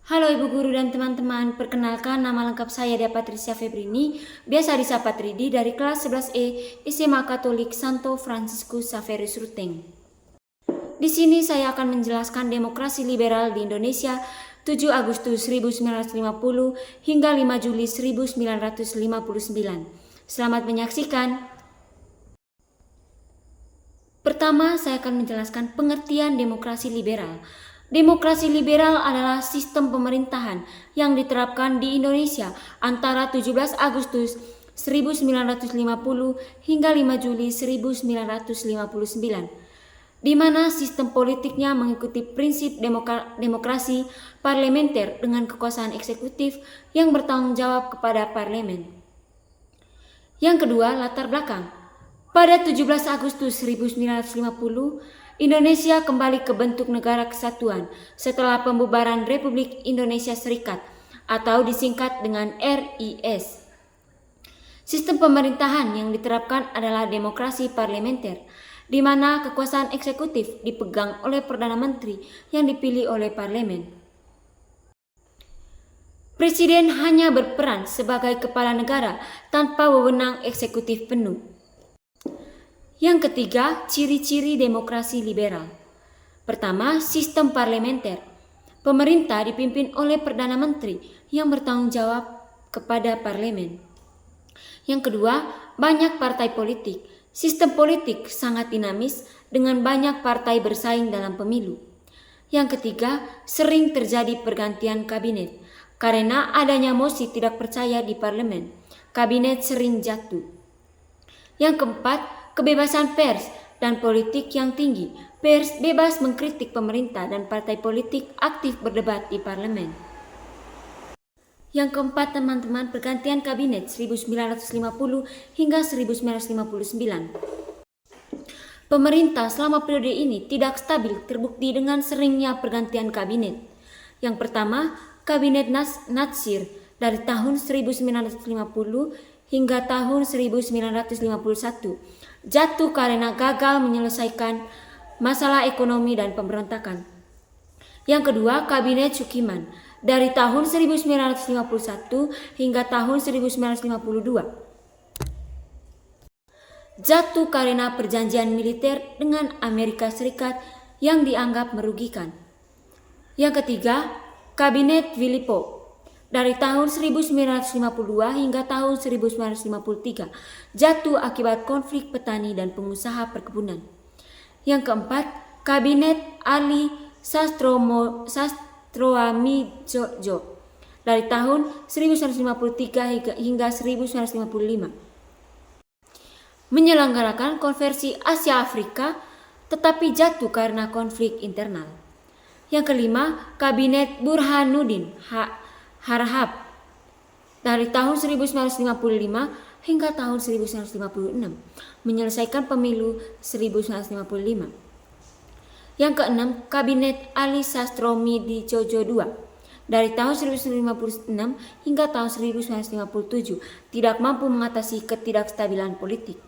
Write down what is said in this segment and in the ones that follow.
Halo Ibu Guru dan teman-teman, perkenalkan nama lengkap saya Dia Patricia Febrini, biasa disapa Tridi dari kelas 11E SMA Katolik Santo Fransiskus Xaverius Ruteng. Di sini saya akan menjelaskan demokrasi liberal di Indonesia 7 Agustus 1950 hingga 5 Juli 1959. Selamat menyaksikan. Pertama, saya akan menjelaskan pengertian demokrasi liberal. Demokrasi liberal adalah sistem pemerintahan yang diterapkan di Indonesia antara 17 Agustus 1950 hingga 5 Juli 1959, di mana sistem politiknya mengikuti prinsip demokrasi parlementer dengan kekuasaan eksekutif yang bertanggung jawab kepada parlemen. Yang kedua, latar belakang. Pada 17 Agustus 1950, Indonesia kembali ke bentuk negara kesatuan setelah pembubaran Republik Indonesia Serikat atau disingkat dengan RIS. Sistem pemerintahan yang diterapkan adalah demokrasi parlementer, di mana kekuasaan eksekutif dipegang oleh Perdana Menteri yang dipilih oleh parlemen. Presiden hanya berperan sebagai kepala negara tanpa wewenang eksekutif penuh. Yang ketiga, ciri-ciri demokrasi liberal. Pertama, sistem parlementer. Pemerintah dipimpin oleh Perdana Menteri yang bertanggung jawab kepada parlemen. Yang kedua, banyak partai politik. Sistem politik sangat dinamis dengan banyak partai bersaing dalam pemilu. Yang ketiga, sering terjadi pergantian kabinet. Karena adanya mosi tidak percaya di parlemen, kabinet sering jatuh. Yang keempat, kebebasan pers dan politik yang tinggi. Pers bebas mengkritik pemerintah dan partai politik aktif berdebat di parlemen. Yang keempat, teman-teman, pergantian kabinet 1950 hingga 1959. Pemerintah selama periode ini tidak stabil terbukti dengan seringnya pergantian kabinet. Yang pertama, kabinet Natsir dari tahun 1950 hingga tahun 1951 jatuh karena gagal menyelesaikan masalah ekonomi dan pemberontakan. Yang kedua, kabinet Sukiman dari tahun 1951 hingga tahun 1952 jatuh karena perjanjian militer dengan Amerika Serikat yang dianggap merugikan. Yang ketiga, kabinet Willipo dari tahun 1952 hingga tahun 1953 jatuh akibat konflik petani dan pengusaha perkebunan. Yang keempat, kabinet Ali Sastroamidjojo dari tahun 1953 hingga 1955 menyelenggarakan konversi Asia Afrika tetapi jatuh karena konflik internal. Yang kelima, kabinet Burhanuddin Harahap dari tahun 1955 hingga tahun 1956 menyelesaikan pemilu 1955. Yang keenam, kabinet Ali Sastroamidjojo II dari tahun 1956 hingga tahun 1957 tidak mampu mengatasi ketidakstabilan politik.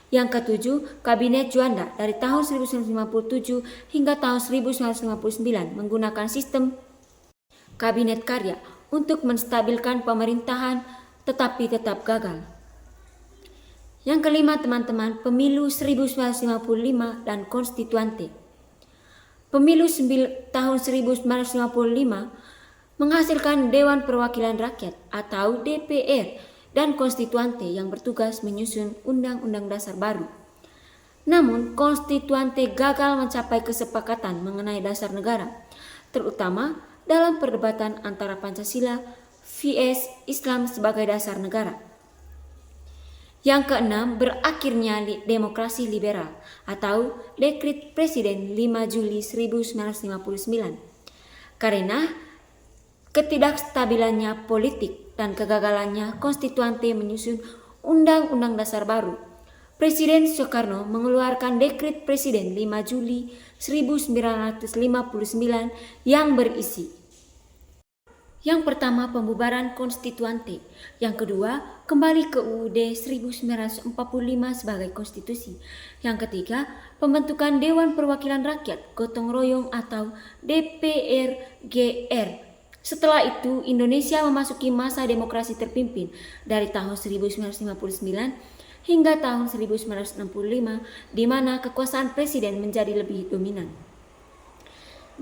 Yang ketujuh, kabinet Juanda dari tahun 1957 hingga tahun 1959 menggunakan sistem kabinet karya untuk menstabilkan pemerintahan tetapi tetap gagal. Yang kelima, teman-teman, pemilu 1955 dan konstituante. Pemilu tahun 1955 menghasilkan Dewan Perwakilan Rakyat atau DPR dan konstituante yang bertugas menyusun Undang-Undang Dasar baru. Namun, konstituante gagal mencapai kesepakatan mengenai dasar negara, terutama dalam perdebatan antara Pancasila vs Islam sebagai dasar negara. Yang keenam, berakhirnya demokrasi liberal atau Dekret Presiden 5 Juli 1959 karena ketidakstabilannya politik dan kegagalannya konstituante menyusun Undang-Undang Dasar baru. Presiden Soekarno mengeluarkan Dekret Presiden 5 Juli 1959 yang berisi: Yang pertama, pembubaran konstituante. Yang kedua, kembali ke UUD 1945 sebagai konstitusi. Yang ketiga, pembentukan Dewan Perwakilan Rakyat Gotong Royong atau DPR-GR. Setelah itu, Indonesia memasuki masa demokrasi terpimpin dari tahun 1959 hingga tahun 1965, di mana kekuasaan presiden menjadi lebih dominan.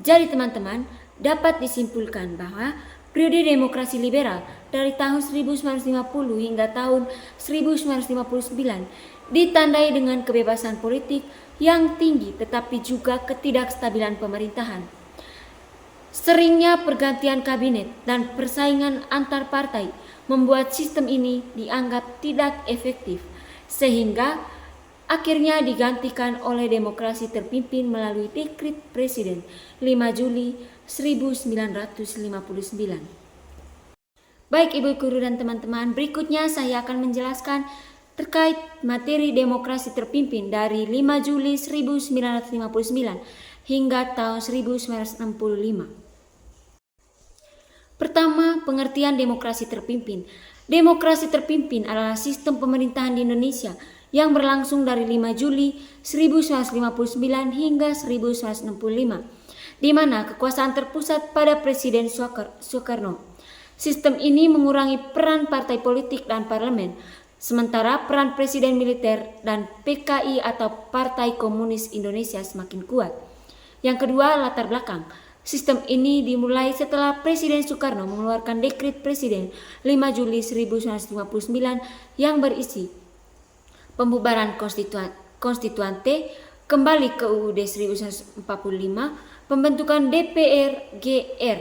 Jadi teman-teman, dapat disimpulkan bahwa periode demokrasi liberal dari tahun 1950 hingga tahun 1959 ditandai dengan kebebasan politik yang tinggi tetapi juga ketidakstabilan pemerintahan. Seringnya pergantian kabinet dan persaingan antar partai membuat sistem ini dianggap tidak efektif, sehingga akhirnya digantikan oleh demokrasi terpimpin melalui Dekret Presiden 5 Juli 1959. Baik Ibu Guru dan teman-teman, berikutnya saya akan menjelaskan terkait materi demokrasi terpimpin dari 5 Juli 1959 hingga tahun 1965. Pertama, pengertian demokrasi terpimpin. Demokrasi terpimpin adalah sistem pemerintahan di Indonesia yang berlangsung dari 5 Juli 1959 hingga 1965, di mana kekuasaan terpusat pada Presiden Soekarno. Sistem ini mengurangi peran partai politik dan parlemen, sementara peran presiden militer dan PKI atau Partai Komunis Indonesia semakin kuat. Yang kedua, latar belakang. Sistem ini dimulai setelah Presiden Soekarno mengeluarkan Dekret Presiden 5 Juli 1959 yang berisi pembubaran konstituante, kembali ke UUD 1945, pembentukan DPR-GR.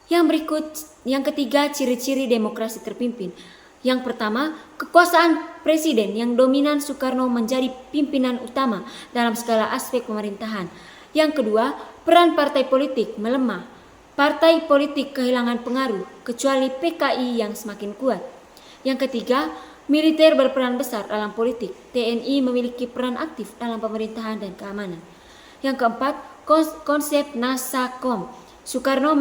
Yang ketiga, ciri-ciri demokrasi terpimpin. Yang pertama, kekuasaan presiden yang dominan Soekarno menjadi pimpinan utama dalam segala aspek pemerintahan. Yang kedua, peran partai politik melemah. Partai politik kehilangan pengaruh, kecuali PKI yang semakin kuat. Yang ketiga, militer berperan besar dalam politik. TNI memiliki peran aktif dalam pemerintahan dan keamanan. Yang keempat, konsep Nasakom. Soekarno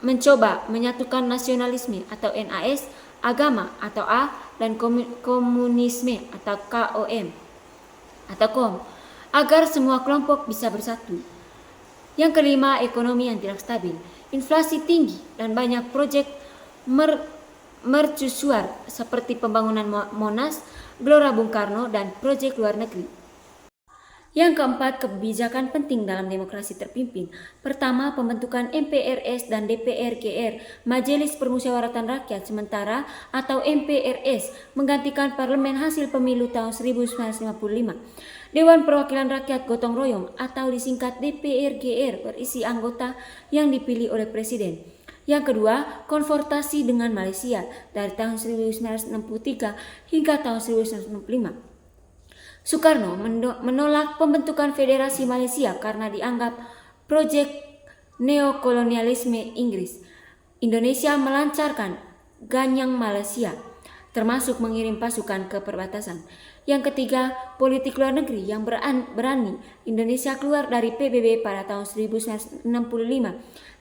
mencoba menyatukan nasionalisme atau NAS, agama atau A, dan komunisme atau KOM atau KOM, agar semua kelompok bisa bersatu. Yang kelima, ekonomi yang tidak stabil. Inflasi tinggi dan banyak proyek mercusuar seperti pembangunan Monas, Gelora Bung Karno, dan proyek luar negeri. Yang keempat, kebijakan penting dalam demokrasi terpimpin. Pertama, pembentukan MPRS dan DPR-GR, Majelis Permusyawaratan Rakyat Sementara atau MPRS, menggantikan parlemen hasil pemilu tahun 1955. Dewan Perwakilan Rakyat Gotong Royong atau disingkat DPR-GR berisi anggota yang dipilih oleh presiden. Yang kedua, konfrontasi dengan Malaysia dari tahun 1963 hingga tahun 1965. Soekarno menolak pembentukan Federasi Malaysia karena dianggap proyek neokolonialisme Inggris. Indonesia melancarkan ganyang Malaysia, termasuk mengirim pasukan ke perbatasan. Yang ketiga, politik luar negeri yang berani. Indonesia keluar dari PBB pada tahun 1965,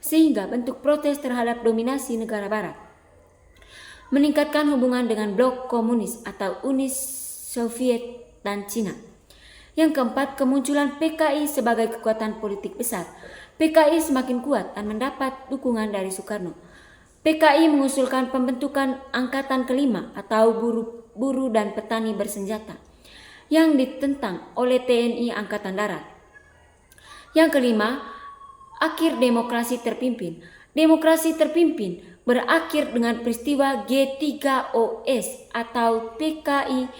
sehingga bentuk protes terhadap dominasi negara barat. Meningkatkan hubungan dengan blok komunis atau Uni Soviet dan Cina. Yang keempat, kemunculan PKI sebagai kekuatan politik besar. PKI semakin kuat dan mendapat dukungan dari Soekarno. PKI mengusulkan pembentukan Angkatan Kelima atau buruh dan petani bersenjata yang ditentang oleh TNI Angkatan Darat. Yang kelima, akhir demokrasi terpimpin. Demokrasi terpimpin berakhir dengan peristiwa G3OS atau PKI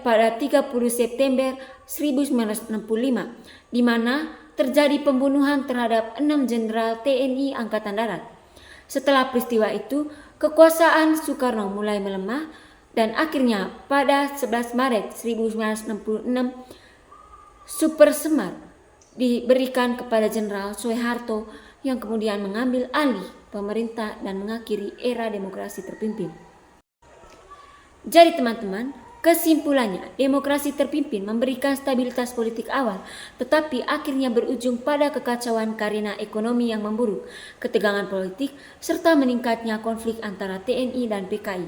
pada 30 September 1965, di mana terjadi pembunuhan terhadap 6 jenderal TNI Angkatan Darat. Setelah peristiwa itu, kekuasaan Soekarno mulai melemah dan akhirnya pada 11 Maret 1966, Super Semar diberikan kepada Jenderal Soeharto yang kemudian mengambil alih pemerintah dan mengakhiri era demokrasi terpimpin. Jadi teman-teman, Kesimpulannya, demokrasi terpimpin memberikan stabilitas politik awal, tetapi akhirnya berujung pada kekacauan karena ekonomi yang memburuk, ketegangan politik, serta meningkatnya konflik antara TNI dan PKI.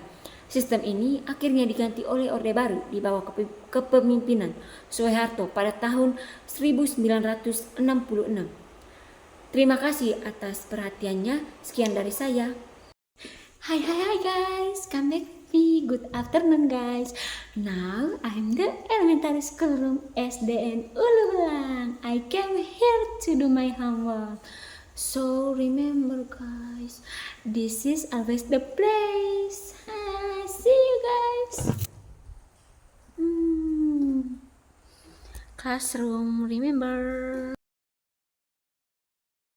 Sistem ini akhirnya diganti oleh Orde Baru di bawah kepemimpinan Soeharto pada tahun 1966. Terima kasih atas perhatiannya. Sekian dari saya. Hai guys, come back with me. Good afternoon guys. Now I'm the elementary school room SDN Ulu Belang. I came here to do my homework. So remember guys, this is always the place. See you guys. Classroom, remember.